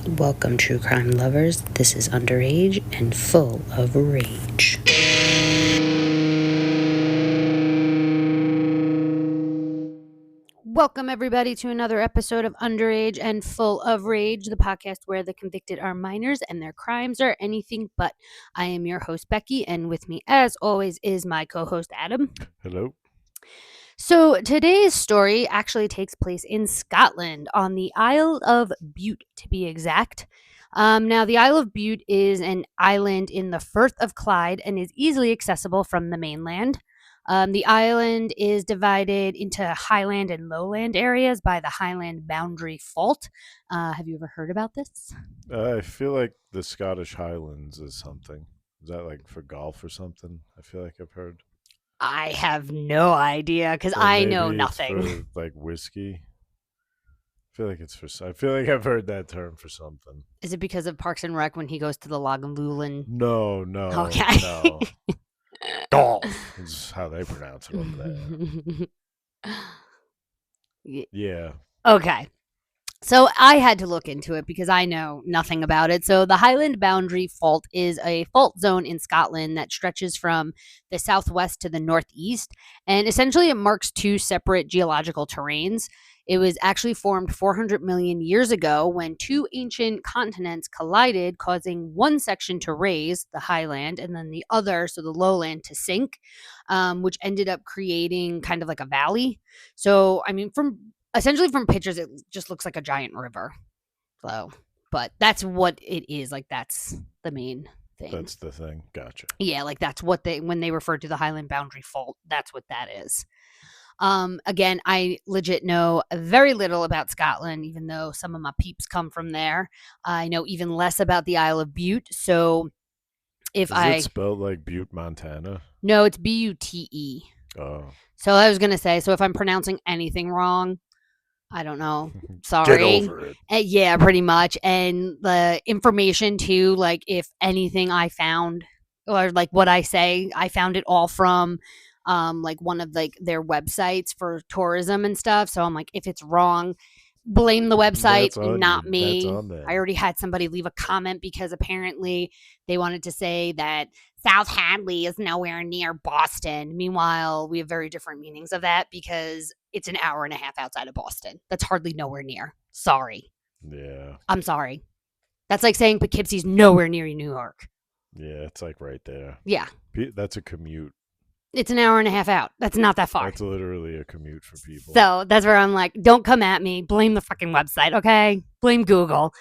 Welcome, true crime lovers. This is Underage and Full of Rage. Welcome, everybody, to another episode of Underage and Full of Rage, the podcast where the convicted are minors and their crimes are anything but. I am your host, Becky, and with me, as always, is my co-host, Adam. Hello. So today's story actually takes place in Scotland, on the Isle of Bute, to be exact. Now, the Isle of Bute is an island in the Firth of Clyde and is easily accessible from the mainland. The island is divided into highland and lowland areas by the Highland Boundary Fault. Have you ever heard about this? I feel like the Scottish Highlands is something. Is that like for golf or something? I feel like I've heard. I have no idea because Or I maybe know it's nothing. for, like whiskey. I feel like I've heard that term for something. Is it because of Parks and Rec when he goes to the Lagavulin? No. Okay. No. Golf is how they pronounce it over there. Yeah. Okay. So I had to look into it because I know nothing about it. So the Highland Boundary Fault is a fault zone in Scotland that stretches from the southwest to the northeast. And essentially it marks two separate geological terrains. It was actually formed 400 million years ago when two ancient continents collided, causing one section to raise, the highland, and then the other, so the lowland, to sink, which ended up creating kind of like a valley. So, I mean, essentially from pictures, it just looks like a giant river. So, but that's what it is. Like, that's the main thing. That's the thing. Gotcha. Yeah, like that's what when they refer to the Highland Boundary Fault, that's what that is. Again, I legit know very little about Scotland, even though some of my peeps come from there. I know even less about the Isle of Bute. So Is it spelled like Butte, Montana? No, it's Bute. Oh. So I was going to say, so if I'm pronouncing anything wrong, I don't know. Sorry. Get over it. Yeah, pretty much. And the information too, like if anything I found or like what I say, I found it all from like one of like their websites for tourism and stuff. So I'm like, if it's wrong, blame the website, not me. That's on there. I already had somebody leave a comment because apparently they wanted to say that South Hadley is nowhere near Boston. Meanwhile, we have very different meanings of that because it's an hour and a half outside of Boston. That's hardly nowhere near. Sorry. Yeah. I'm sorry. That's like saying Poughkeepsie's nowhere near New York. Yeah, it's like right there. Yeah. That's a commute. It's an hour and a half out. That's not that far. That's literally a commute for people. So that's where I'm like, don't come at me. Blame the fucking website, okay? Blame Google.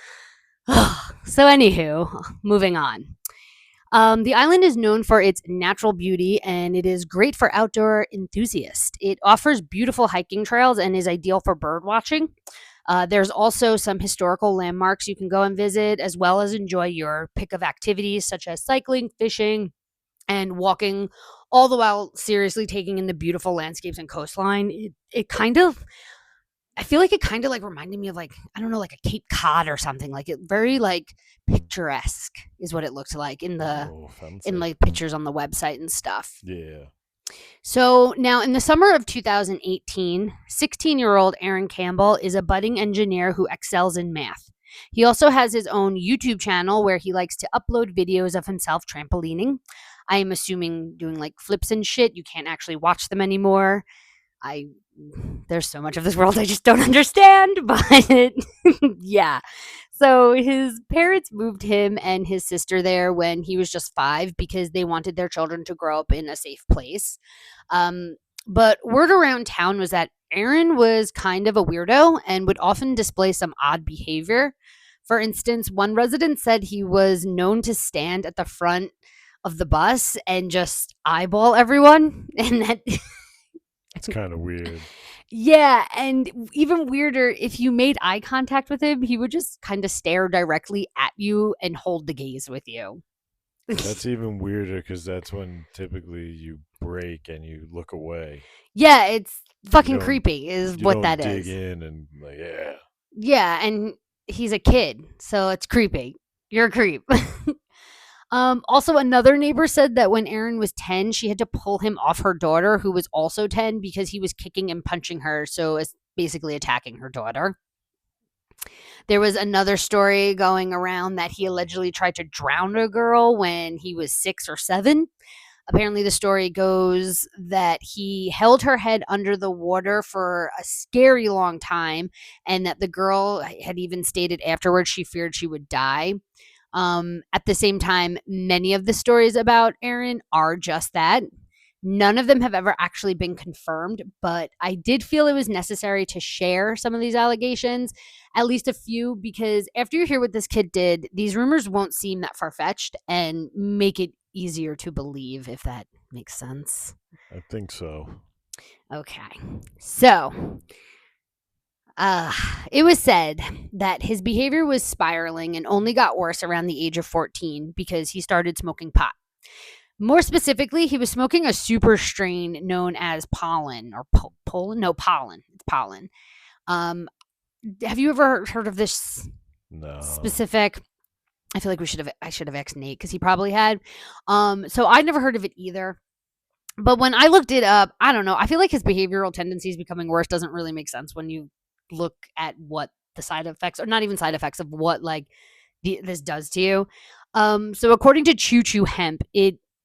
So anywho, moving on. The island is known for its natural beauty and it is great for outdoor enthusiasts. It offers beautiful hiking trails and is ideal for bird watching. There's also some historical landmarks you can go and visit, as well as enjoy your pick of activities such as cycling, fishing, and walking, all the while seriously taking in the beautiful landscapes and coastline. It kind of, I feel like it kind of like reminded me of like, I don't know, like a Cape Cod or something. Like it very like picturesque is what it looked like in like pictures on the website and stuff. Yeah. So now in the summer of 2018, 16-year-old Aaron Campbell is a budding engineer who excels in math. He also has his own YouTube channel where he likes to upload videos of himself trampolining. I am assuming doing like flips and shit. You can't actually watch them anymore. There's so much of this world I just don't understand, but yeah. So his parents moved him and his sister there when he was just 5 because they wanted their children to grow up in a safe place. But word around town was that Aaron was kind of a weirdo and would often display some odd behavior. For instance, one resident said he was known to stand at the front of the bus and just eyeball everyone, and that it's kind of weird. Yeah, and even weirder, if you made eye contact with him, he would just kind of stare directly at you and hold the gaze with you. That's even weirder because that's when typically you break and you look away. Yeah, it's fucking creepy is what that is. Dig in and like, yeah. Yeah, and he's a kid, so it's creepy. You're a creep. Also, another neighbor said that when Aaron was 10, she had to pull him off her daughter, who was also 10, because he was kicking and punching her, so it's basically attacking her daughter. There was another story going around that he allegedly tried to drown a girl when he was 6 or 7. Apparently, the story goes that he held her head under the water for a scary long time, and that the girl had even stated afterwards she feared she would die. At the same time, many of the stories about Aaron are just that. None of them have ever actually been confirmed, but I did feel it was necessary to share some of these allegations, at least a few, because after you hear what this kid did, these rumors won't seem that far fetched and make it easier to believe, if that makes sense. I think so. Okay. So, it was said that his behavior was spiraling and only got worse around the age of 14 because he started smoking pot. More specifically, he was smoking a super strain known as pollen or pollen. No, pollen. It's pollen. Have you ever heard of this No. specific? I feel like I should have asked Nate because he probably had. So I never heard of it either. But when I looked it up, I don't know. I feel like his behavioral tendencies becoming worse doesn't really make sense when you look at what the side effects, or not even side effects, of what like this does to you. So according to Choo Choo Hemp,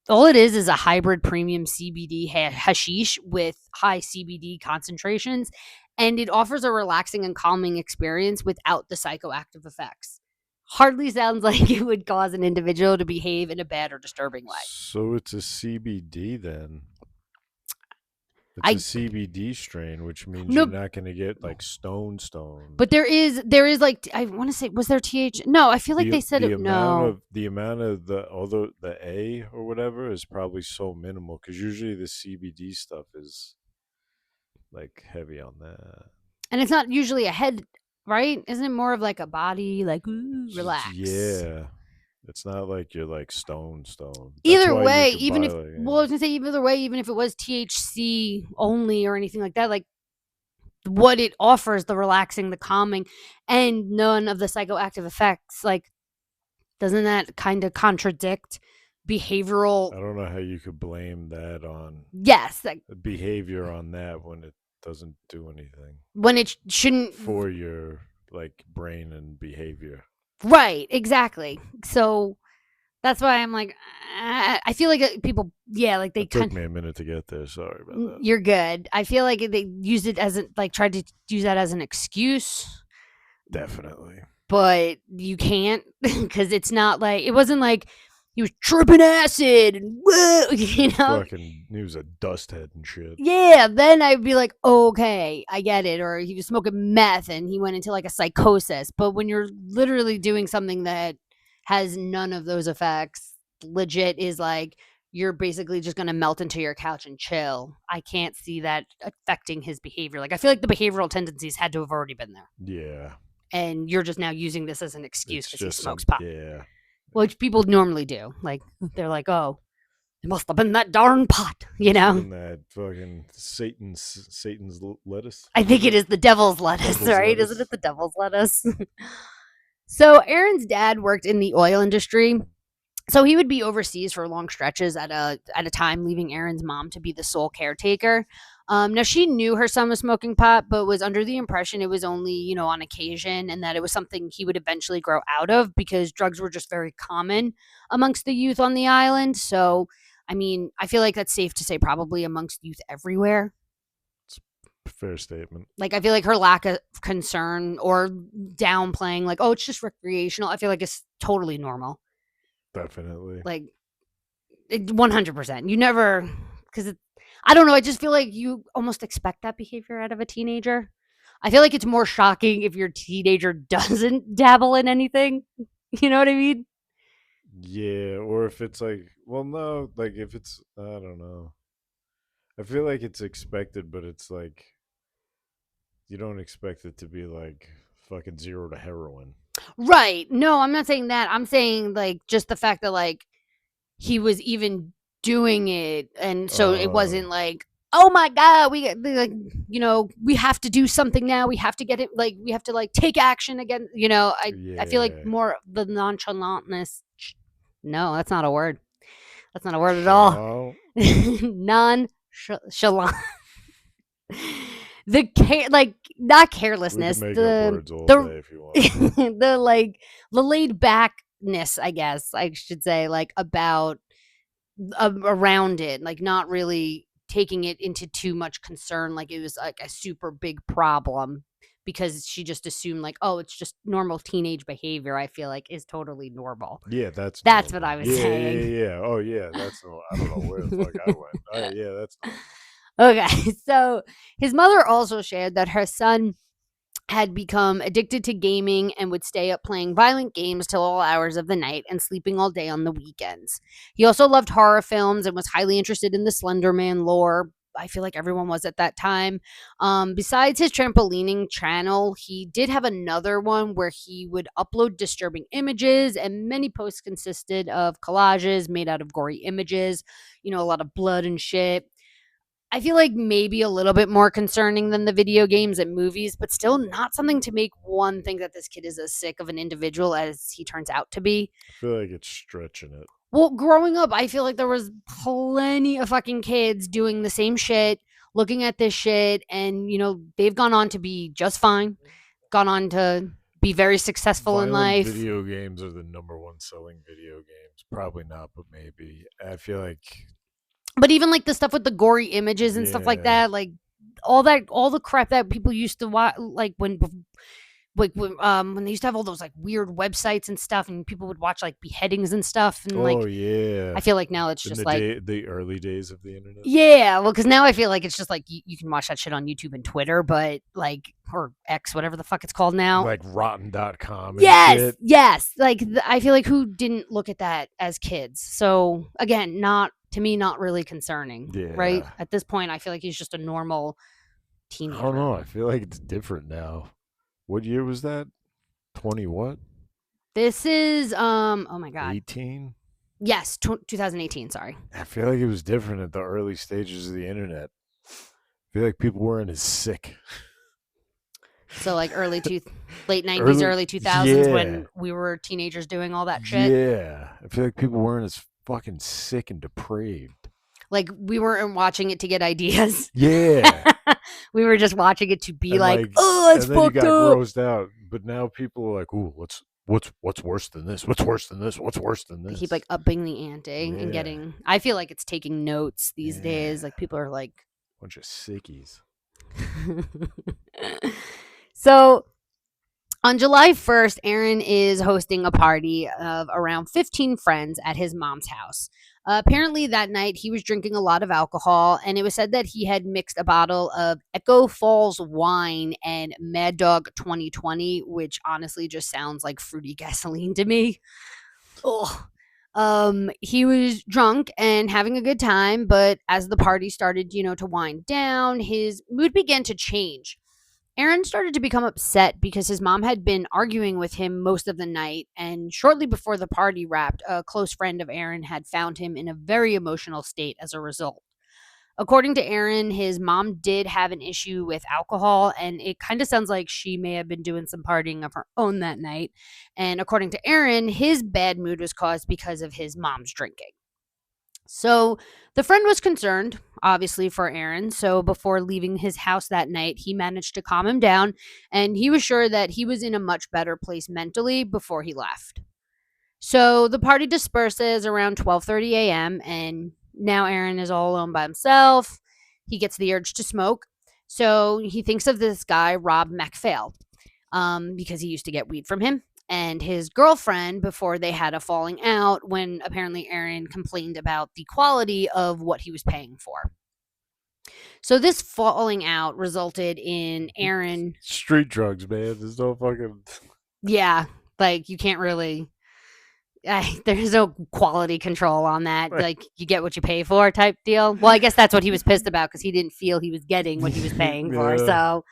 all it is a hybrid premium CBD hashish with high CBD concentrations, and it offers a relaxing and calming experience without the psychoactive effects. Hardly sounds like it would cause an individual to behave in a bad or disturbing way. So it's a CBD then. It's I a CBD strain, which means no, you're not going to get like stone. but there is like, I want to say, was there No, I feel like they said it. No, The amount of the, although the A or whatever is probably so minimal, because usually the CBD stuff is like heavy on that. and it's not usually a head, right? Isn't it more of like a body, like ooh, relax? Yeah. It's not like you're like stone. That's Either why you way, could even buy if like, well, I was gonna say either way, even if it was THC only or anything like that, like what it offers, the relaxing, the calming, and none of the psychoactive effects, like doesn't that kind of contradict behavioral? I don't know how you could blame that on Yes, like behavior on that when it doesn't do anything when it shouldn't. for your like brain and behavior. Right, exactly. So that's why I'm like, I feel like people, yeah, like they It took kind. me a minute to get there. Sorry about that. You're good. I feel like they used it as like tried to use that as an excuse, Definitely. but you can't because it's not like, it wasn't like he was tripping acid and whoa, Fucking, he was a dust head and shit. Yeah, then I'd be like, okay, I get it. Or he was smoking meth and he went into like a psychosis. But when you're literally doing something that has none of those effects, legit is like you're basically just gonna melt into your couch and chill. I can't see that affecting his behavior. Like I feel like the behavioral tendencies had to have already been there. Yeah. And you're just now using this as an excuse It's because he just smokes pot. Yeah. Which people normally do. Like they're like, oh, it must have been that darn pot, And that fucking Satan's lettuce. I think it is the devil's lettuce, Devil's right? lettuce. Isn't it the devil's lettuce? So Aaron's dad worked in the oil industry. So he would be overseas for long stretches at a time, leaving Aaron's mom to be the sole caretaker. Now she knew her son was smoking pot, but was under the impression it was only, on occasion, and that it was something he would eventually grow out of because drugs were just very common amongst the youth on the island. So, I mean, I feel like that's safe to say probably amongst youth everywhere. Fair statement. Like I feel like her lack of concern or downplaying, like, oh, it's just recreational, I feel like it's totally normal. Definitely. Like 100%. You never, because I don't know. I just feel like you almost expect that behavior out of a teenager. I feel like it's more shocking if your teenager doesn't dabble in anything. You know what I mean? Yeah, or if it's like, well, no, like if it's, I don't know. I feel like it's expected, but it's like you don't expect it to be like fucking zero to heroin. Right. No, I'm not saying that. I'm saying like just the fact that like he was even doing it, and so it wasn't like, oh my god, we like, we have to do something now, we have to get it, like we have to like take action again, I feel like more the nonchalantness. No, that's not a word. That's not a word at all. Nonchalant. not We can carelessness, make up words all the day if you want. the laid backness, I guess I should say, like about around it, like not really taking it into too much concern, like it was like a super big problem because she just assumed like, oh, it's just normal teenage behavior. I feel like is totally normal. Yeah, that's That's what I normal. was Yeah, yeah, saying. yeah. Oh, yeah, that's normal. I don't know where the fuck I went. Yeah, that's normal. Okay, so his mother also shared that her son had become addicted to gaming and would stay up playing violent games till all hours of the night and sleeping all day on the weekends. He also loved horror films and was highly interested in the Slender Man lore. I feel like everyone was at that time. Besides his trampolining channel, he did have another one where he would upload disturbing images, and many posts consisted of collages made out of gory images, a lot of blood and shit. I feel like maybe a little bit more concerning than the video games and movies, but still not something to make one think that this kid is as sick of an individual as he turns out to be. I feel like it's stretching it. Well, growing up, I feel like there was plenty of fucking kids doing the same shit, looking at this shit, and they've gone on to be just fine, gone on to be very successful in Violent life. video games are the number one selling video games. Probably not, but maybe. I feel like But even like the stuff with the gory images and stuff like Yeah. that, like all the crap that people used to watch, like when they used to have all those like weird websites and stuff, and people would watch like beheadings and stuff, and Oh like yeah. I feel like now it's In just like the early days of the internet. yeah, well, because now I feel like it's just like you can watch that shit on YouTube and Twitter, but like or X, whatever the fuck it's called now. Like rotten.com and Yes, shit. yes. Like I feel like who didn't look at that as kids? So again, not to me, not really concerning. Right Yeah. at this point, I feel like he's just a normal I teenager. don't know. I feel like it's different now. What year was that? 20 what? This is oh my god. 18? Yes, 2018, sorry. I feel like it was different at the early stages of the internet. I feel like people weren't as sick. So like late 90s, early 2000s Yeah. when we were teenagers doing all that shit. Yeah. I feel like people weren't as fucking sick and depraved. Like we weren't watching it to get ideas. Yeah. We were just watching it to be And, like, oh, it's and then you fucked got up. grossed out. But now people are like, ooh, what's worse than this? What's worse than this? What's worse than They this? keep like upping the ante Yeah. and getting. I feel like it's taking notes these days. Yeah. Like people are like, Bunch of sickies. So on July 1st, Aaron is hosting a party of around 15 friends at his mom's house. Apparently, that night he was drinking a lot of alcohol, and it was said that he had mixed a bottle of Echo Falls wine and Mad Dog 2020, which honestly just sounds like fruity gasoline to me. Ugh. He was drunk and having a good time, but as the party started, to wind down, his mood began to change. Aaron started to become upset because his mom had been arguing with him most of the night, and shortly before the party wrapped, a close friend of Aaron had found him in a very emotional state as a result. According to Aaron, his mom did have an issue with alcohol, and it kind of sounds like she may have been doing some partying of her own that night. And according to Aaron, his bad mood was caused because of his mom's drinking. So the friend was concerned, obviously, for Aaron. So before leaving his house that night, he managed to calm him down, and he was sure that he was in a much better place mentally before he left. So the party disperses around 12:30 a.m., and now Aaron is all alone by himself. He gets the urge to smoke. So he thinks of this guy, Rob MacPhail, because he used to get weed from him, and his girlfriend before they had a falling out when apparently Aaron complained about the quality of what he was paying for. So this falling out resulted in Aaron. Street drugs, man. There's no fucking. Yeah, like you can't really. There's no quality control on that. Right. Like you get what you pay for type deal. Well, I guess that's what he was pissed about because he didn't feel he was getting what he was paying for. Yeah. So,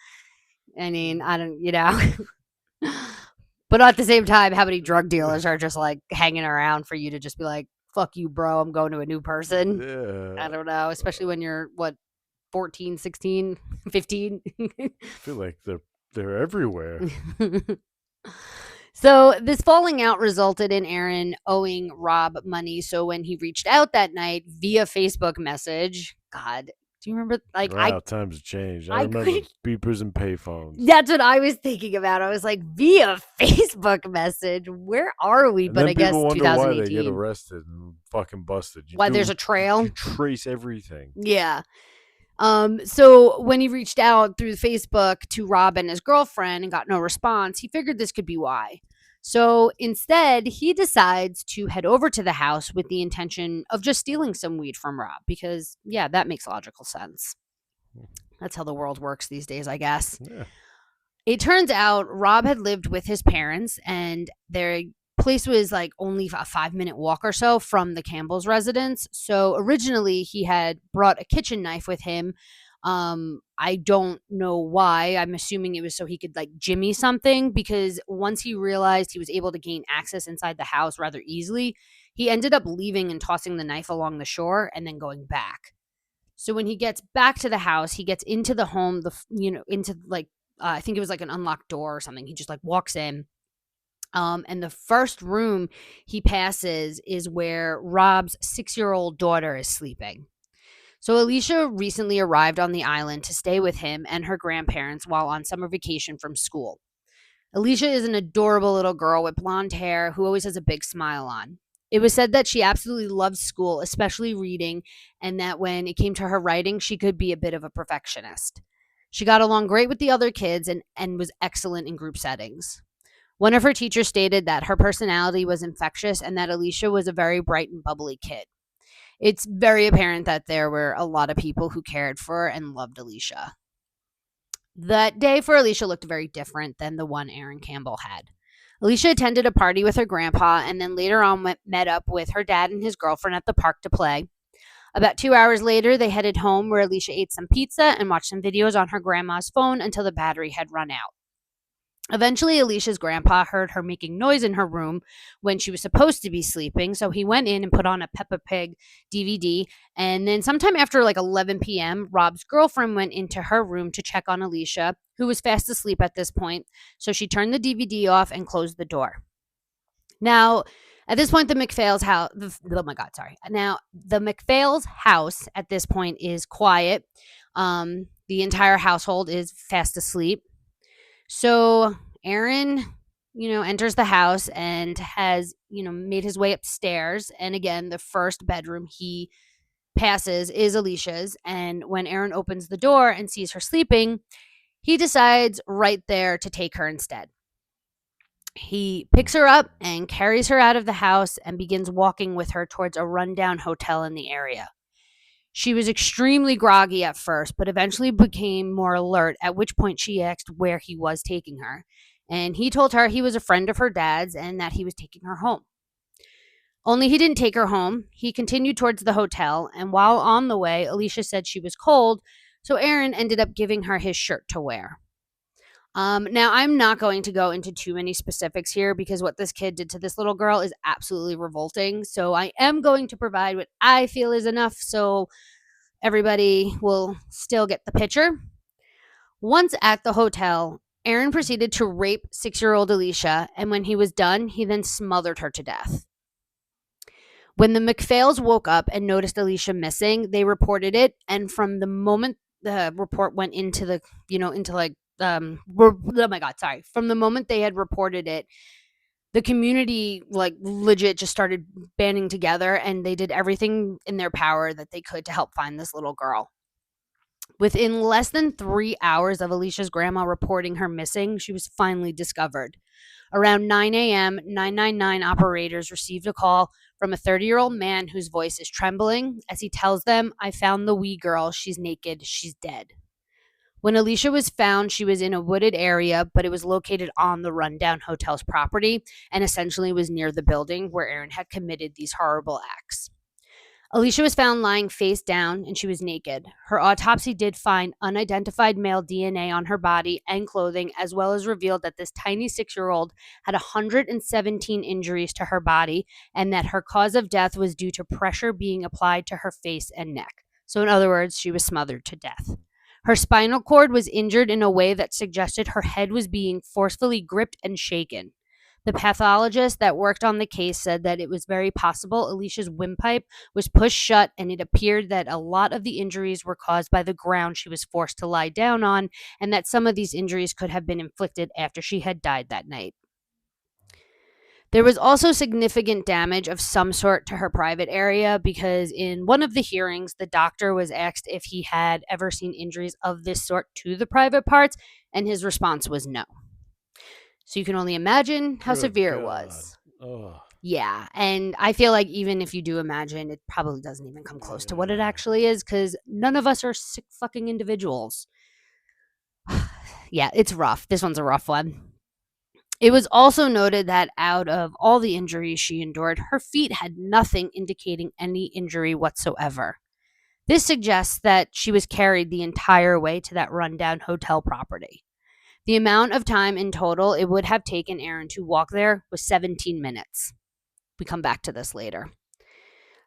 I mean, I don't. But at the same time, how many drug dealers are just like hanging around for you to just be like, fuck you, bro, I'm going to a new person? Yeah. I don't know, especially when you're, 14, 16, 15? I feel like they're everywhere. So this falling out resulted in Aaron owing Rob money. So when he reached out that night via Facebook message, God, Do you remember? Like, Wow, times have changed. I I remember couldn't. beepers and payphones. That's what I was thinking about. I was like, via Facebook message. Where are we? And But then I people guess wonder why they get 2018. arrested and fucking busted. Why there's a You trail? trace everything. Yeah. So when he reached out through Facebook to Rob and his girlfriend and got no response, he figured this could be why. So instead, he decides to head over to the house with the intention of just stealing some weed from Rob because, yeah, that makes logical sense. That's how the world works these days, I guess. Yeah. It turns out Rob had lived with his parents, and their place was like only a 5-minute walk or so from the Campbell's residence. So originally, he had brought a kitchen knife with him. I don't know why. I'm assuming it was so he could like jimmy something, because once he realized he was able to gain access inside the house rather easily, he ended up leaving and tossing the knife along the shore and then going back. So when he gets back to the house, he gets into the home, into like I think it was like an unlocked door or something. He just like walks in. And the first room he passes is where Rob's 6-year-old daughter is sleeping. So Alesha recently arrived on the island to stay with him and her grandparents while on summer vacation from school. Alesha is an adorable little girl with blonde hair who always has a big smile on. It was said that she absolutely loved school, especially reading, and that when it came to her writing, she could be a bit of a perfectionist. She got along great with the other kids and was excellent in group settings. One of her teachers stated that her personality was infectious and that Alesha was a very bright and bubbly kid. It's very apparent that there were a lot of people who cared for and loved Alesha. That day for Alesha looked very different than the one Aaron Campbell had. Alesha attended a party with her grandpa and then later on met up with her dad and his girlfriend at the park to play. About 2 hours later, they headed home where Alesha ate some pizza and watched some videos on her grandma's phone until the battery had run out. Eventually, Alesha's grandpa heard her making noise in her room when she was supposed to be sleeping, so he went in and put on a Peppa Pig DVD. And then sometime after like 11 p.m., Rob's girlfriend went into her room to check on Alesha, who was fast asleep at this point, so she turned the DVD off and closed the door. Now, at this point, the MacPhail's house, oh my God, sorry. Now, the MacPhail's house at this point is quiet. The entire household is fast asleep. So Aaron, enters the house and has, made his way upstairs. And again, the first bedroom he passes is Alesha's. And when Aaron opens the door and sees her sleeping, he decides right there to take her instead. He picks her up and carries her out of the house and begins walking with her towards a rundown hotel in the area. She was extremely groggy at first, but eventually became more alert, at which point she asked where he was taking her. And he told her he was a friend of her dad's and that he was taking her home. Only he didn't take her home. He continued towards the hotel, and while on the way, Alesha said she was cold, so Aaron ended up giving her his shirt to wear. Now, I'm not going to go into too many specifics here because what this kid did to this little girl is absolutely revolting. So I am going to provide what I feel is enough so everybody will still get the picture. Once at the hotel, Aaron proceeded to rape 6-year-old Alesha, and when he was done, he then smothered her to death. When the MacPhails woke up and noticed Alesha missing, they reported it, and from the moment the report went into the, oh my God, sorry. From the moment they had reported it, the community like legit just started banding together and they did everything in their power that they could to help find this little girl. Within less than 3 hours of Alesha's grandma reporting her missing, she was finally discovered. Around 9 a.m., 999 operators received a call from a 30-year-old man whose voice is trembling as he tells them, "I found the wee girl. She's naked. She's dead." When Alesha was found, she was in a wooded area, but it was located on the rundown hotel's property and essentially was near the building where Aaron had committed these horrible acts. Alesha was found lying face down and she was naked. Her autopsy did find unidentified male DNA on her body and clothing, as well as revealed that this tiny 6-year-old had 117 injuries to her body and that her cause of death was due to pressure being applied to her face and neck. So in other words, she was smothered to death. Her spinal cord was injured in a way that suggested her head was being forcefully gripped and shaken. The pathologist that worked on the case said that it was very possible Alesha's windpipe was pushed shut, and it appeared that a lot of the injuries were caused by the ground she was forced to lie down on, and that some of these injuries could have been inflicted after she had died that night. There was also significant damage of some sort to her private area because in one of the hearings, the doctor was asked if he had ever seen injuries of this sort to the private parts, and his response was no. So you can only imagine how Good severe it God. was. Oh, Yeah, and I feel like even if you do imagine, it probably doesn't even come close to what it yeah. actually is because none of us are sick fucking individuals. Yeah, it's rough. This one's a rough one. It was also noted that out of all the injuries she endured, her feet had nothing indicating any injury whatsoever. This suggests that she was carried the entire way to that rundown hotel property. The amount of time in total it would have taken Aaron to walk there was 17 minutes. We come back to this later.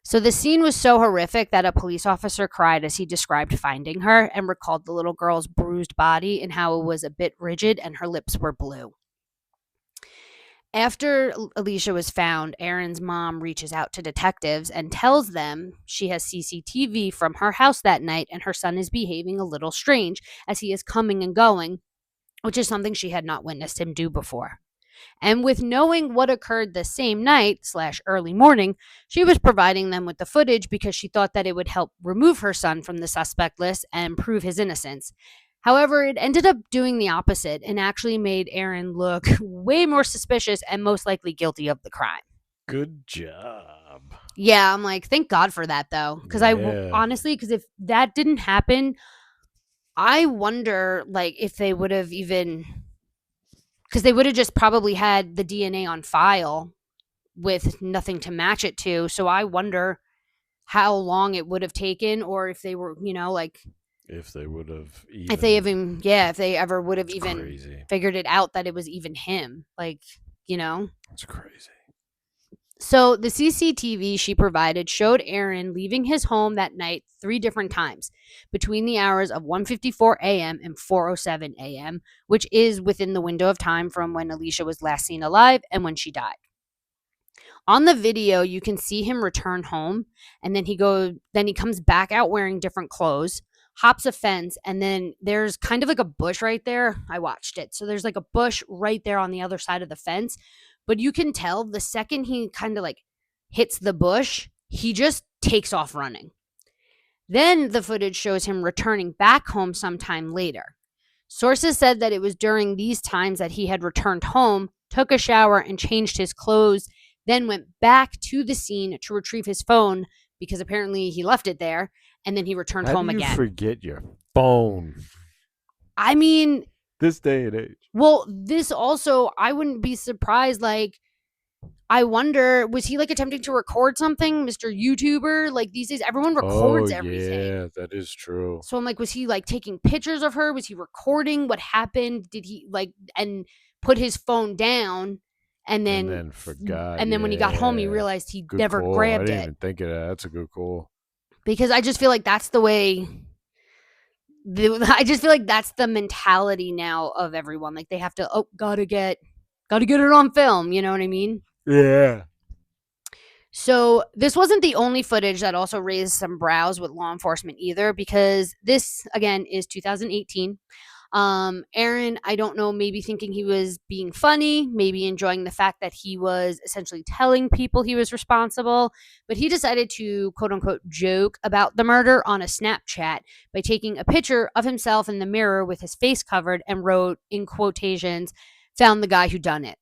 So the scene was so horrific that a police officer cried as he described finding her and recalled the little girl's bruised body and how it was a bit rigid and her lips were blue. After Alesha was found, Aaron's mom reaches out to detectives and tells them she has CCTV from her house that night and her son is behaving a little strange as he is coming and going, which is something she had not witnessed him do before. And with knowing what occurred the same night/early morning, she was providing them with the footage because she thought that it would help remove her son from the suspect list and prove his innocence. However, it ended up doing the opposite and actually made Aaron look way more suspicious and most likely guilty of the crime. Good job. Yeah, I'm like, thank God for that though. Because Yeah. honestly, because if that didn't happen, I wonder like if they would have even, because they would have just probably had the DNA on file with nothing to match it to. So I wonder how long it would have taken, or if they were, like, If they would have if they even. if they ever would have It's even crazy. figured it out that it was even him. Like, It's crazy. So the CCTV she provided showed Aaron leaving his home that night 3 different times between the hours of 1:54 a.m. and 4:07 a.m., which is within the window of time from when Alesha was last seen alive and when she died. On the video, you can see him return home, and then he comes back out wearing different clothes, hops a fence, and then there's kind of like a bush right there. I watched it. So there's like a bush right there on the other side of the fence, but you can tell the second he kind of like hits the bush, he just takes off running. Then the footage shows him returning back home sometime later. Sources said that it was during these times that he had returned home, took a shower, and changed his clothes, then went back to the scene to retrieve his phone because apparently he left it there, and then he returned How home do you again. forget your phone I mean, this day and age? well, this also, I wouldn't be surprised. Like, I wonder, was he like attempting to record something, Mr. YouTuber? Like these days, everyone records everything. Yeah, that is true. So I'm like, was he like taking pictures of her? Was he recording what happened? Did he like and put his phone down and then forgot. and then when he got home he yeah. realized he Good never call. I grabbed didn't it? even think of that. That's a good call. Because I just feel like that's the way I just feel like that's the mentality now of everyone. Like they have to gotta get it on film, you know what I mean? Yeah. So this wasn't the only footage that also raised some brows with law enforcement either, because this again is 2018. Aaron, I don't know, maybe thinking he was being funny, maybe enjoying the fact that he was essentially telling people he was responsible, but he decided to quote unquote joke about the murder on a Snapchat by taking a picture of himself in the mirror with his face covered and wrote in quotations, "Found the guy who done it."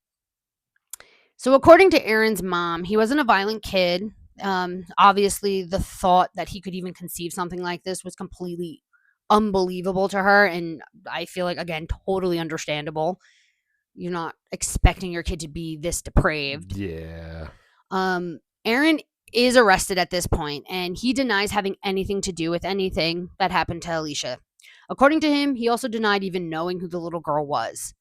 So, according to Aaron's mom, he wasn't a violent kid. Obviously, the thought that he could even conceive something like this was completely unbelievable to her. And I feel like, again, totally understandable. You're not expecting your kid to be this depraved. Yeah. Aaron is arrested at this point, and he denies having anything to do with anything that happened to Alesha. According to him, he also denied even knowing who the little girl was.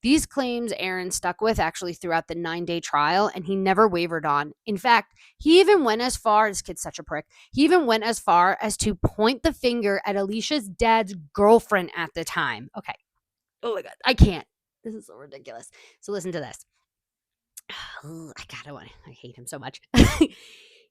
These claims Aaron stuck with actually throughout the 9-day trial, and he never wavered on. In fact, he even went as far, this kid's such a prick, he even went as far as to point the finger at Alesha's dad's girlfriend at the time. Okay. Oh my God, I can't. This is so ridiculous. So listen to this. I hate him so much.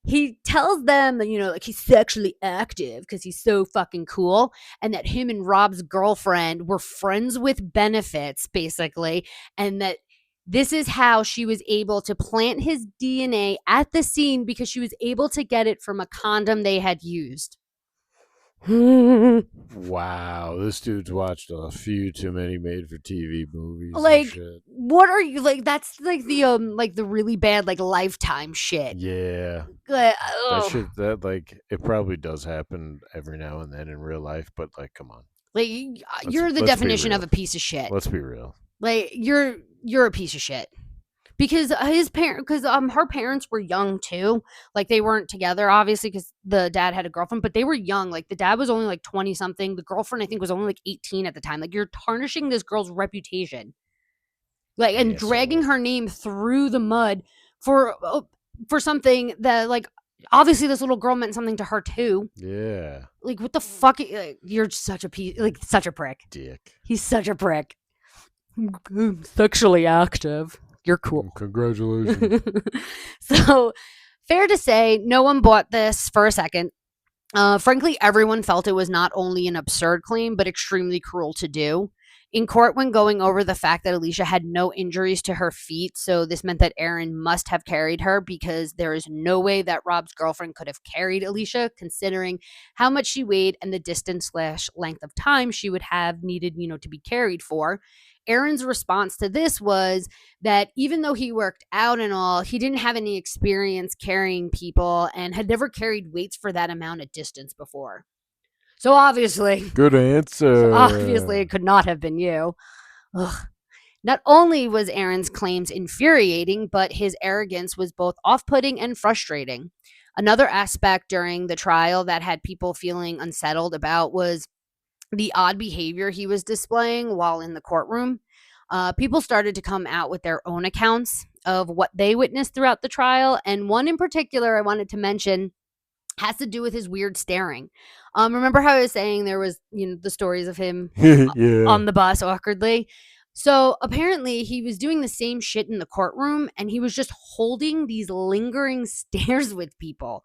He tells them that, like he's sexually active because he's so fucking cool, and that him and Rob's girlfriend were friends with benefits, basically, and that this is how she was able to plant his DNA at the scene because she was able to get it from a condom they had used. Wow, this dude's watched a few too many made-for-TV movies and Like, shit. what are you like? That's like the really bad like Lifetime shit. Yeah, Like, that ugh. shit. That like it probably does happen every now and then in real life, but like, come on, Like you're the let's be definition of real. a piece of shit. Let's be real. Like you're a piece of shit. Because her parents were young too. Like they weren't together obviously because the dad had a girlfriend, but they were young. Like the dad was only like 20 something. The girlfriend I think was only like 18 at the time. Like you're tarnishing this girl's reputation. Like and dragging Asshole. her name through the mud for something that like obviously this little girl meant something to her too. Yeah, Like what the fuck? Like, you're such a piece, like such a prick. dick. He's such a prick. Sexually active. You're cool. Congratulations. So, fair to say, no one bought this for a second. Frankly, everyone felt it was not only an absurd claim, but extremely cruel to do. In court, when going over the fact that Alesha had no injuries to her feet, so this meant that Aaron must have carried her because there is no way that Rob's girlfriend could have carried Alesha, considering how much she weighed and the distance / length of time she would have needed, to be carried for. Aaron's response to this was that even though he worked out and all, he didn't have any experience carrying people and had never carried weights for that amount of distance before. So obviously, Good answer. it could not have been you. Ugh. Not only was Aaron's claims infuriating, but his arrogance was both off putting and frustrating. Another aspect during the trial that had people feeling unsettled about was the odd behavior he was displaying while in the courtroom. People started to come out with their own accounts of what they witnessed throughout the trial, and one in particular I wanted to mention has to do with his weird staring. Remember how I was saying there was, the stories of him Yeah. on the bus awkwardly? So apparently he was doing the same shit in the courtroom, and he was just holding these lingering stares with people.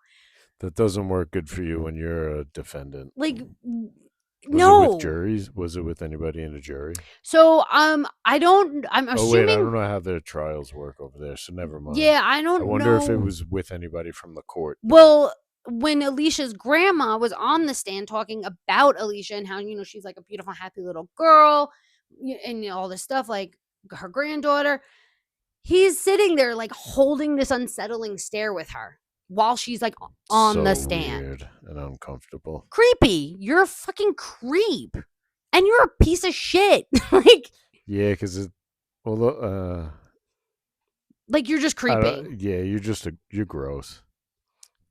That doesn't work good for you when you're a defendant. Like, Was no. it with juries? Was it with anybody in a jury? So I don't. I'm Oh assuming. wait, I don't know how their trials work over there, so never mind. Yeah, I don't I wonder know. if it was with anybody from the court. Well, when Alesha's grandma was on the stand talking about Alesha and how, she's like a beautiful, happy little girl and all this stuff, like her granddaughter, he's sitting there like holding this unsettling stare with her while she's like on the stand. Weird and uncomfortable. Creepy. You're a fucking creep. And you're a piece of shit. Like, yeah, because it. Well, like you're just creepy. Yeah, you're gross.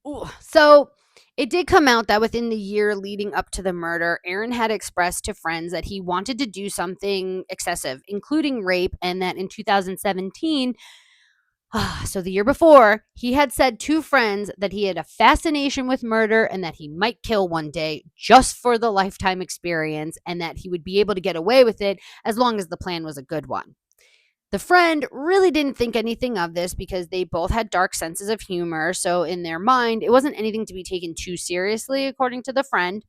Ooh. So it did come out that within the year leading up to the murder, Aaron had expressed to friends that he wanted to do something excessive, including rape, and that in 2017, so the year before, he had said to friends that he had a fascination with murder and that he might kill one day just for the lifetime experience and that he would be able to get away with it as long as the plan was a good one. The friend really didn't think anything of this because they both had dark senses of humor. So in their mind, it wasn't anything to be taken too seriously, according to the friend.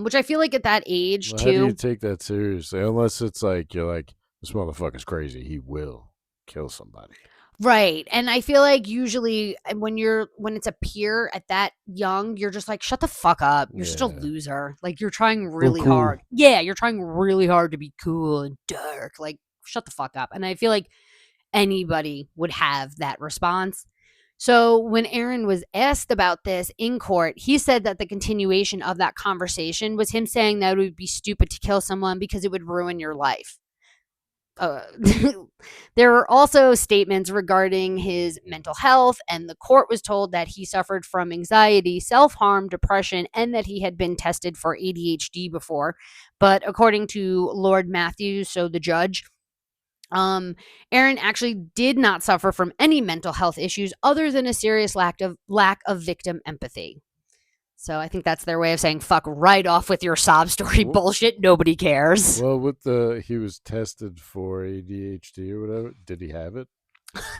Which I feel like at that age, Well, too. How do you take that seriously? Unless it's like you're like, this motherfucker's crazy. He will kill somebody. Right. And I feel like usually when it's a peer at that young, you're just like, shut the fuck up. You're such a loser. Like you're trying really cool. hard. Yeah, you're trying really hard to be cool and dark. Like, shut the fuck up. And I feel like anybody would have that response. So when Aaron was asked about this in court, he said that the continuation of that conversation was him saying that it would be stupid to kill someone because it would ruin your life. There were also statements regarding his mental health, and the court was told that he suffered from anxiety, self-harm, depression, and that he had been tested for ADHD before. But according to Lord Matthews, so the judge, Aaron actually did not suffer from any mental health issues other than a serious lack of victim empathy. So I think that's their way of saying fuck right off with your sob story bullshit. Nobody cares. Well, he was tested for ADHD or whatever. Did he have it?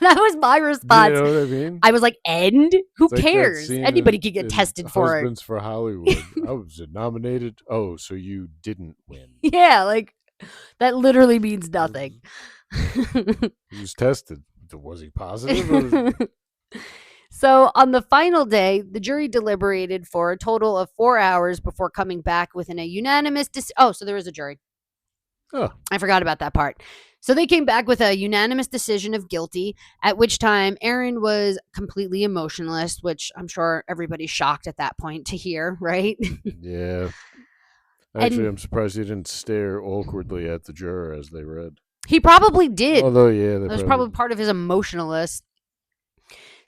That was my Do you response. know what I mean? I was like, "And who It's like that cares? scene Anybody could get in tested for it." Husbands for Hollywood. I was nominated. Oh, so you didn't win. Yeah, like that literally means nothing. He was tested. Was he positive? So on the final day, the jury deliberated for a total of 4 hours before coming back with a unanimous oh, so there was a jury. Oh, I forgot about that part. So they came back with a unanimous decision of guilty, at which time Aaron was completely emotionless, which I'm sure everybody's shocked at that point to hear, right? yeah. Actually, And I'm surprised he didn't stare awkwardly at the juror as they read. he probably did. Although, yeah, That was probably part of his emotionalist.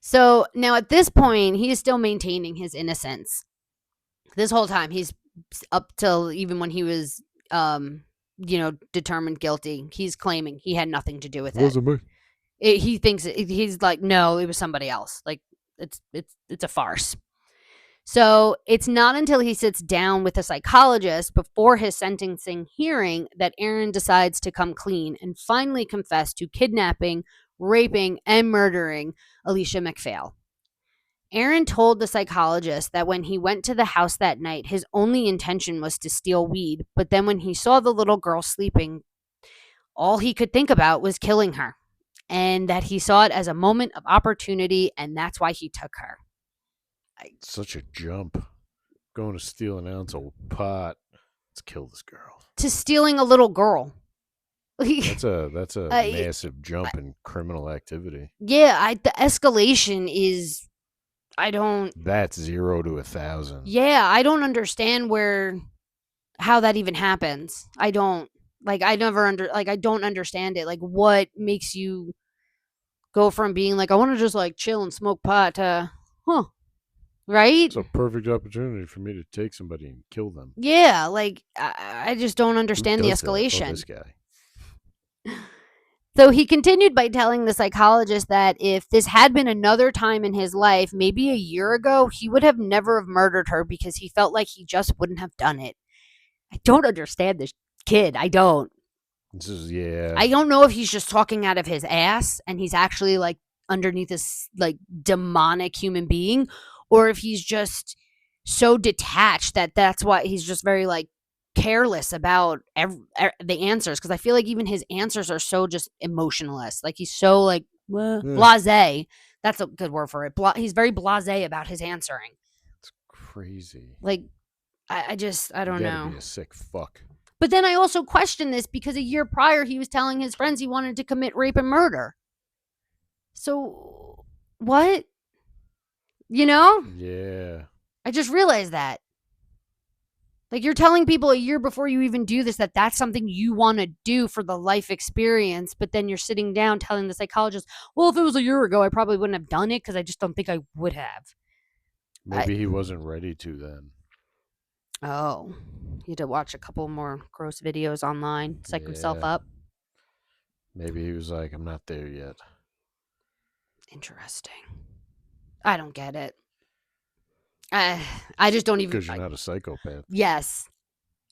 So now at this point, he is still maintaining his innocence. This whole time, he's up till even when he was, determined guilty. He's claiming he had nothing to do with it. Wasn't me. He thinks he's like, no, it was somebody else. Like it's a farce. So it's not until he sits down with a psychologist before his sentencing hearing that Aaron decides to come clean and finally confess to kidnapping, raping, and murdering Alesha MacPhail. Aaron told the psychologist that when he went to the house that night, his only intention was to steal weed, but then when he saw the little girl sleeping, all he could think about was killing her, and that he saw it as a moment of opportunity, and that's why he took her. Such a jump. Going to steal an ounce of pot. Let's kill this girl. To stealing a little girl. That's a massive jump in criminal activity. Yeah, the escalation is, That's 0 to 1,000. Yeah, I don't understand how that even happens. I don't I don't understand it. Like, what makes you go from being like, I want to just like chill and smoke pot to, right? It's a perfect opportunity for me to take somebody and kill them. Yeah, like I just don't understand the escalation. Oh, this guy. So he continued by telling the psychologist that if this had been another time in his life, maybe a year ago, he would have never have murdered her because he felt like he just wouldn't have done it. I don't understand this kid. I don't. I don't know if he's just talking out of his ass and he's actually like underneath this like demonic human being, or if he's just so detached that that's why he's just very like careless about the answers, because I feel like even his answers are so just emotionless. Like he's so like blasé. That's a good word for it. He's very blasé about his answering. It's crazy. Like I don't know. You gotta be a sick fuck. But then I also question this because a year prior he was telling his friends he wanted to commit rape and murder. So what? You know? Yeah. I just realized that. Like, you're telling people a year before you even do this that that's something you want to do for the life experience, but then you're sitting down telling the psychologist, well, if it was a year ago, I probably wouldn't have done it because I just don't think I would have. Maybe he wasn't ready to then. Oh, you had to watch a couple more gross videos online, psych himself up. Maybe he was like, I'm not there yet. Interesting. I don't get it. I just don't even. Because you're not a psychopath. Yes,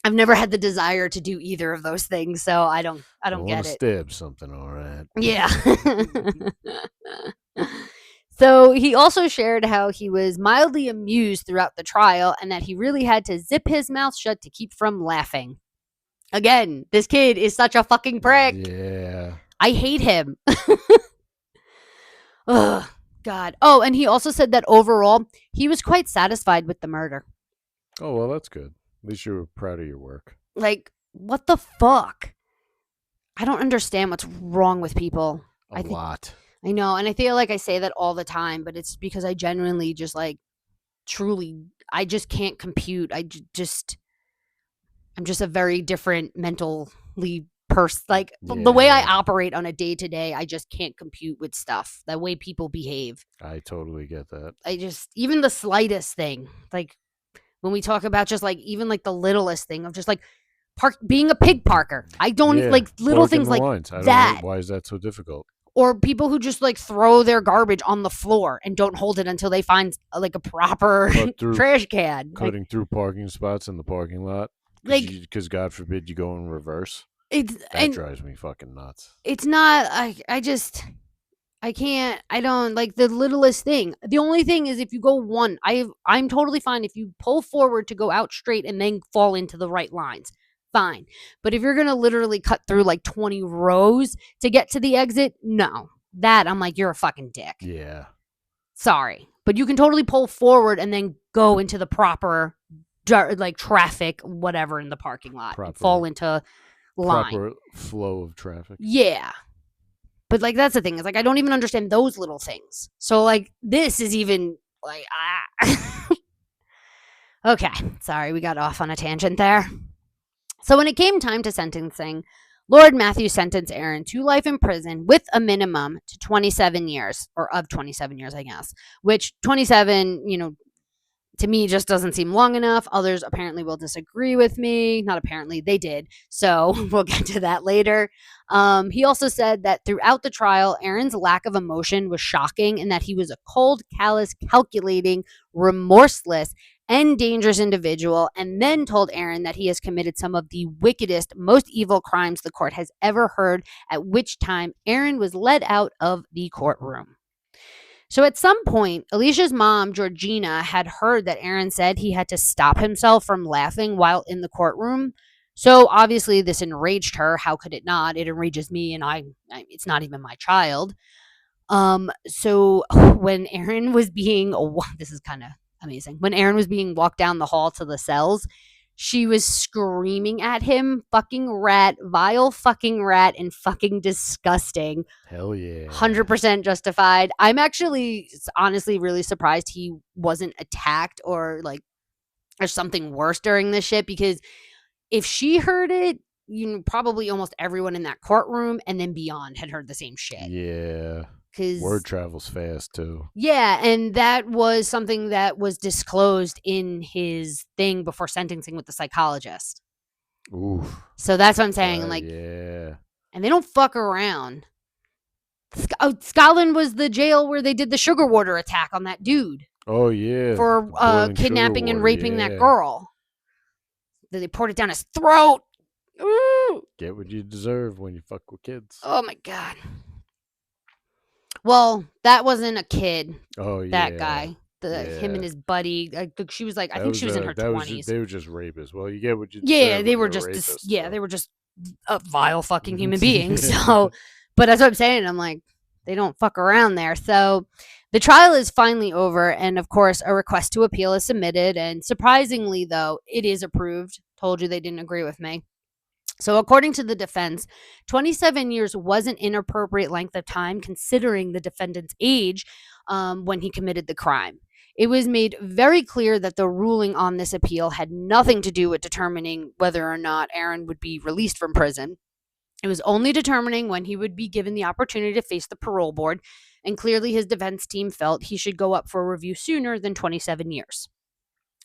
I've never had the desire to do either of those things, so I don't get it. Stab something, all right. Yeah. So he also shared how he was mildly amused throughout the trial and that he really had to zip his mouth shut to keep from laughing. Again, this kid is such a fucking prick. Yeah. I hate him. Ugh. God. Oh, and he also said that overall, he was quite satisfied with the murder. Oh, well, that's good. At least you were proud of your work. Like, what the fuck? I don't understand what's wrong with people. A lot. I know, and I feel like I say that all the time, but it's because I genuinely just like, truly, I just can't compute. I'm just a very different mentally person. Like the way I operate on a day to day, I just can't compute with stuff. The way people behave. I totally get that. Even the slightest thing, like when we talk about just like even like the littlest thing of just like being a pig parker. I don't like little things like that. Why is that so difficult? Or people who just like throw their garbage on the floor and don't hold it until they find like a proper trash can. Cutting through parking spots in the parking lot. Because God forbid you go in reverse. That drives me fucking nuts. It's not. I don't like the littlest thing. The only thing is if you go I'm totally fine if you pull forward to go out straight and then fall into the right lines. Fine. But if you're going to literally cut through like 20 rows to get to the exit, no. That I'm like, you're a fucking dick. Yeah. Sorry. But you can totally pull forward and then go into the proper like traffic, whatever in the parking lot. Fall into line. Proper flow of traffic. Yeah. But like that's the thing. Is like I don't even understand those little things. So like this is even like okay. Sorry, we got off on a tangent there. So when it came time to sentencing, Lord Matthew sentenced Aaron to life in prison with a minimum to 27 years, or of 27 years, I guess, which 27, to me just doesn't seem long enough. Others apparently will disagree with me. Not apparently, they did. So we'll get to that later. He also said that throughout the trial, Aaron's lack of emotion was shocking and that he was a cold, callous, calculating, remorseless, and dangerous individual, and then told Aaron that he has committed some of the wickedest, most evil crimes the court has ever heard, at which time Aaron was led out of the courtroom. So at some point, Alesha's mom, Georgina, had heard that Aaron said he had to stop himself from laughing while in the courtroom. So obviously this enraged her. How could it not? It enrages me, and it's not even my child. So when Aaron was being, this is kind of amazing. When Aaron was being walked down the hall to the cells, she was screaming at him, fucking rat, vile fucking rat, and fucking disgusting. Hell yeah. 100% justified. I'm actually honestly really surprised he wasn't attacked or something worse during this shit, because if she heard it, probably almost everyone in that courtroom and then beyond had heard the same shit. Yeah. Because word travels fast too. Yeah, and that was something that was disclosed in his thing before sentencing with the psychologist. Ooh. So that's what I'm saying. Yeah. And they don't fuck around. Scotland was the jail where they did the sugar water attack on that dude. Oh yeah. For kidnapping and raping that girl. They poured it down his throat. Ooh. Get what you deserve when you fuck with kids. Oh my God. Well, that wasn't a kid. Oh yeah. That guy. Him and his buddy. She was like, I think she was in her 20s. They were just rapists. Well, you get what you deserve. Yeah, they were just vile fucking human beings. So, but that's what I'm saying. I'm like, they don't fuck around there. So the trial is finally over. And of course, a request to appeal is submitted. And surprisingly, though, it is approved. Told you they didn't agree with me. So according to the defense, 27 years was an inappropriate length of time considering the defendant's age when he committed the crime. It was made very clear that the ruling on this appeal had nothing to do with determining whether or not Aaron would be released from prison. It was only determining when he would be given the opportunity to face the parole board, and clearly his defense team felt he should go up for review sooner than 27 years.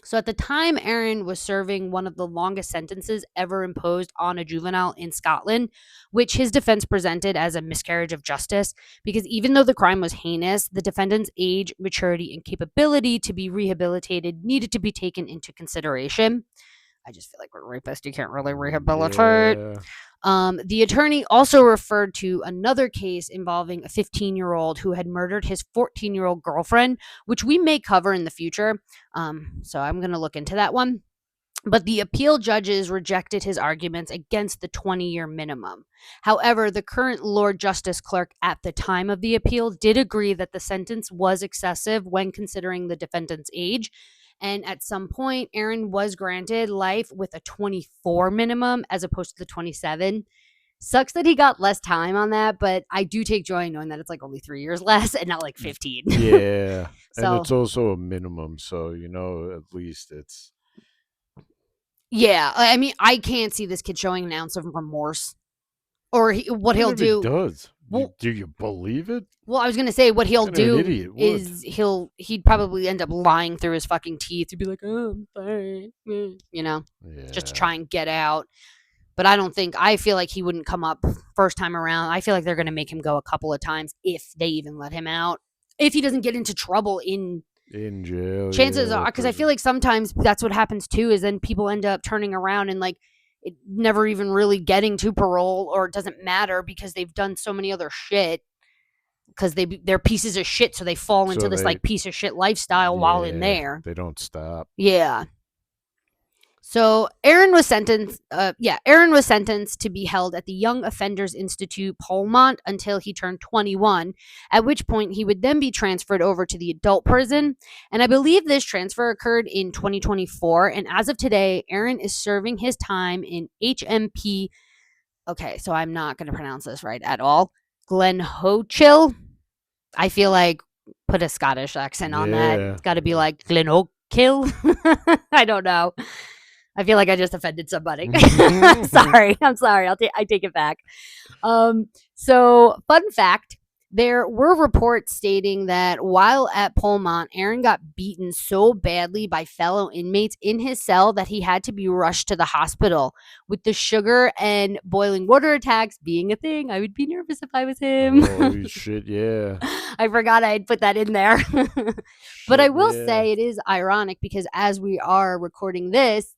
So at the time, Aaron was serving one of the longest sentences ever imposed on a juvenile in Scotland, which his defense presented as a miscarriage of justice, because even though the crime was heinous, the defendant's age, maturity, and capability to be rehabilitated needed to be taken into consideration. I just feel like with rapists, you can't really rehabilitate. Yeah. The attorney also referred to another case involving a 15-year-old who had murdered his 14-year-old girlfriend, which we may cover in the future. So I'm going to look into that one. But the appeal judges rejected his arguments against the 20-year minimum. However, the current Lord Justice Clerk at the time of the appeal did agree that the sentence was excessive when considering the defendant's age. And at some point, Aaron was granted life with a 24 minimum as opposed to the 27. Sucks that he got less time on that, but I do take joy in knowing that it's like only 3 years less and not like 15. Yeah. And it's also a minimum, so, at least it's... Yeah. I mean, I can't see this kid showing an ounce of remorse. Or what he'll do... He does. Well, do you believe it? Well, I was going to say what he'll do is he'd probably end up lying through his fucking teeth. He'd be like, oh, I'm sorry. Just to try and get out. But I feel like he wouldn't come up first time around. I feel like they're going to make him go a couple of times if they even let him out. If he doesn't get into trouble in jail. Chances are, because I feel like sometimes that's what happens too, is then people end up turning around and it never even really getting to parole, or it doesn't matter because they've done so many other shit. because they're pieces of shit, so they fall into So this they, like piece of shit lifestyle while in yeah, there. they don't stop. Yeah. So Aaron was sentenced. Aaron was sentenced to be held at the Young Offenders Institute, Polmont, until he turned 21. At which point he would then be transferred over to the adult prison. And I believe this transfer occurred in 2024. And as of today, Aaron is serving his time in HMP. Okay, so I'm not going to pronounce this right at all. Glenhochill. I feel like put a Scottish accent on that. Yeah. It's got to be like Glenhochill. I don't know. I feel like I just offended somebody. I'm sorry. I take it back. So, fun fact: there were reports stating that while at Polmont, Aaron got beaten so badly by fellow inmates in his cell that he had to be rushed to the hospital. With the sugar and boiling water attacks being a thing, I would be nervous if I was him. Holy shit, yeah. I forgot I'd put that in there. But I will yeah. say it is ironic because as we are recording this,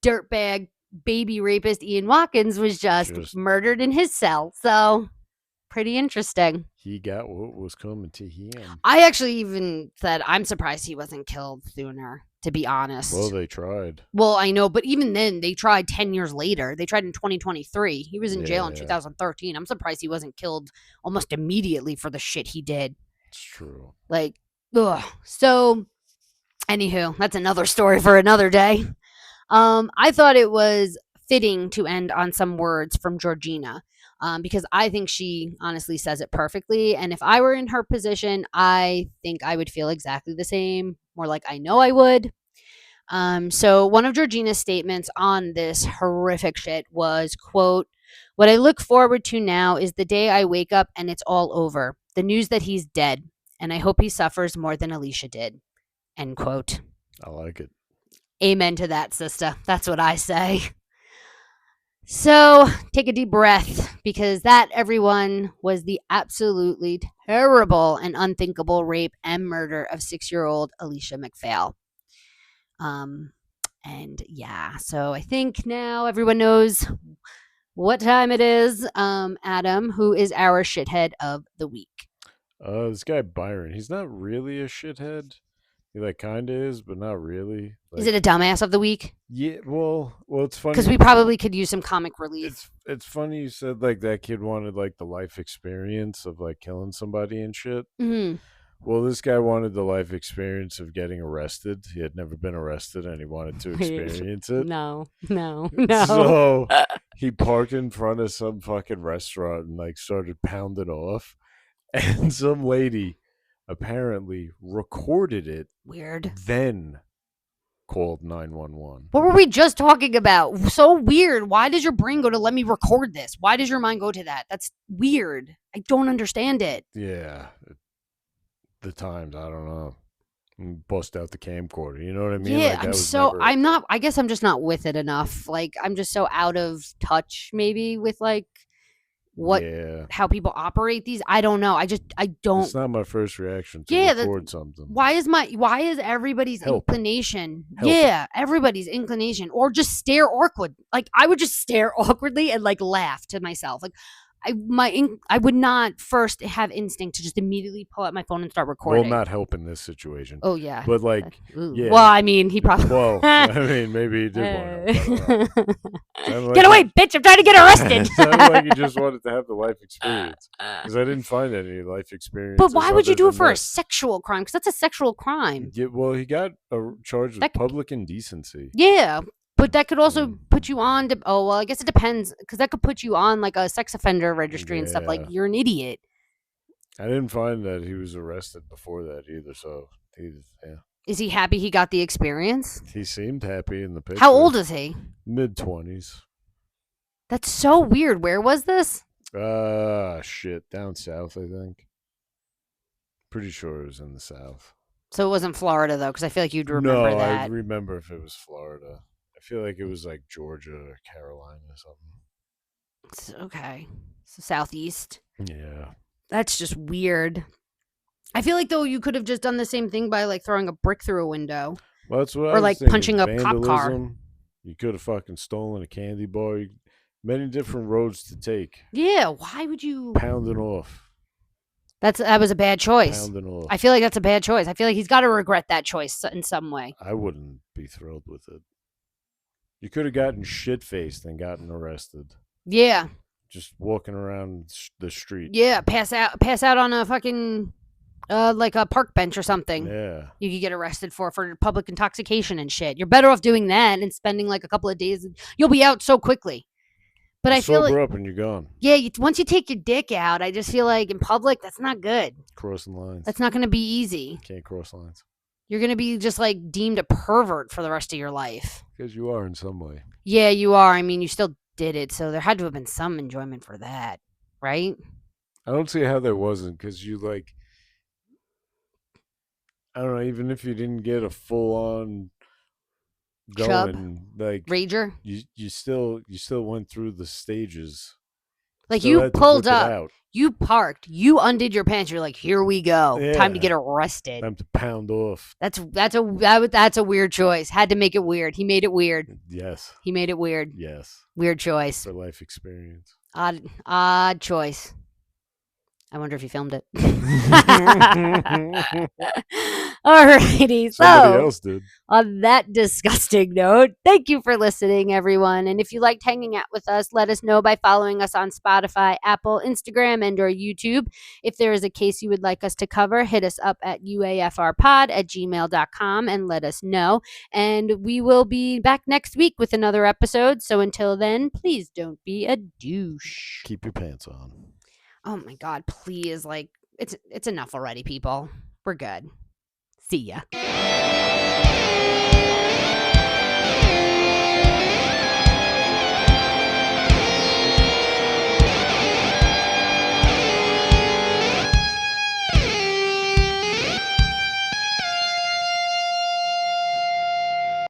dirtbag baby rapist Ian Watkins was just murdered in his cell. So pretty interesting. He got what was coming to him. I actually even said I'm surprised he wasn't killed sooner, to be honest. Well, they tried. Well, I know, but even then they tried 10 years later. They tried in 2023. He was in jail in 2013. I'm surprised he wasn't killed almost immediately for the shit he did. It's true. Like, ugh. So anywho, that's another story for another day. I thought it was fitting to end on some words from Georgina because I think she honestly says it perfectly. And if I were in her position, I think I would feel exactly the same. More like I know I would. So one of Georgina's statements on this horrific shit was, quote, "What I look forward to now is the day I wake up and it's all over. The news that he's dead. And I hope he suffers more than Alesha did." End quote. I like it. Amen to that, sister. That's what I say. So take a deep breath because that, everyone, was the absolutely terrible and unthinkable rape and murder of 6-year-old Alesha MacPhail. And yeah, so I think now everyone knows what time it is. Adam, who is our shithead of the week? This guy Byron, he's not really a shithead. He like kind of is, but not really. Like, is it a dumbass of the week? Yeah, well, it's funny because we probably could use some comic relief. It's funny you said like that kid wanted like the life experience of like killing somebody and shit. Mm-hmm. Well, this guy wanted the life experience of getting arrested. He had never been arrested, and he wanted to experience it. No. So he parked in front of some fucking restaurant and like started pounding off, and some lady apparently recorded it. Weird. Then called 911. What were we just talking about? So weird. Why does your brain go to let me record this? Why does your mind go to that? That's weird. I don't understand it. Yeah. The times, I don't know. Bust out the camcorder. You know what I mean? Yeah, like, I guess I'm just not with it enough. Like, I'm just so out of touch maybe with like how people operate these. I don't know. I don't. It's not my first reaction to record something. Why is everybody's inclination? Yeah, everybody's inclination, or just stare awkward. Like I would just stare awkwardly and like laugh to myself. Like I would not first have instinct to just immediately pull out my phone and start recording. Well, not help in this situation. Oh yeah, but like, yeah. Well, I mean, he probably. Well, I mean, maybe he did want to. Like get away, bitch! I'm trying to get arrested. Sounded like he just wanted to have the life experience because I didn't find any life experience. But why would you do it for a sexual crime? Because that's a sexual crime. Yeah, well, he got charged with public indecency. Yeah. But that could also put you on to, I guess it depends, because that could put you on like a sex offender registry and stuff. Like, you're an idiot. I didn't find that he was arrested before that either, so Is he happy he got the experience? He seemed happy in the picture. How old is he? Mid-20s. That's so weird. Where was this? Shit. Down south, I think. Pretty sure it was in the south. So it wasn't Florida, though, because I feel like you'd remember that. No, I remember if it was Florida. I feel like it was like Georgia or Carolina or something. Okay. So southeast. Yeah. That's just weird. I feel like, though, you could have just done the same thing by, like, throwing a brick through a window. Well, that's what I was Or, like, thinking. punching a Vandalism, cop car. You could have fucking stolen a candy bar. Many different roads to take. Yeah, why would you... Pounding off. That was a bad choice. Pounding off. I feel like that's a bad choice. I feel like he's got to regret that choice in some way. I wouldn't be thrilled with it. You could have gotten shit-faced and gotten arrested. Yeah. Just walking around the street. Yeah, pass out on a fucking like a park bench or something. Yeah. You could get arrested for public intoxication and shit. You're better off doing that and spending like a couple of days. You'll be out so quickly. But I feel like sober up and you're gone. Yeah, once you take your dick out, I just feel like in public that's not good. Crossing lines. That's not going to be easy. Can't cross lines. You're going to be just like deemed a pervert for the rest of your life. Because you are in some way. Yeah, you are. I mean, you still did it, so there had to have been some enjoyment for that, right? I don't see how there wasn't, because you like, I don't know, even if you didn't get a full on going, like rager, you still went through the stages. Like Still you had to pulled whip it up, out. you parked, you undid your pants. You're like, here we go, time to Yeah. get arrested. Time to pound off. That's a weird choice. Had to make it weird. He made it weird. Yes. He made it weird. Yes. Weird choice. For life experience. Odd choice. I wonder if he filmed it. Alrighty, Somebody else did. On that disgusting note, thank you for listening, everyone. And if you liked hanging out with us, let us know by following us on Spotify, Apple, Instagram, and or YouTube. If there is a case you would like us to cover, hit us up at uafrpod@gmail.com and let us know. And we will be back next week with another episode. So until then, please don't be a douche. Keep your pants on. Oh my God, please. Like, it's enough already, people. We're good. See ya.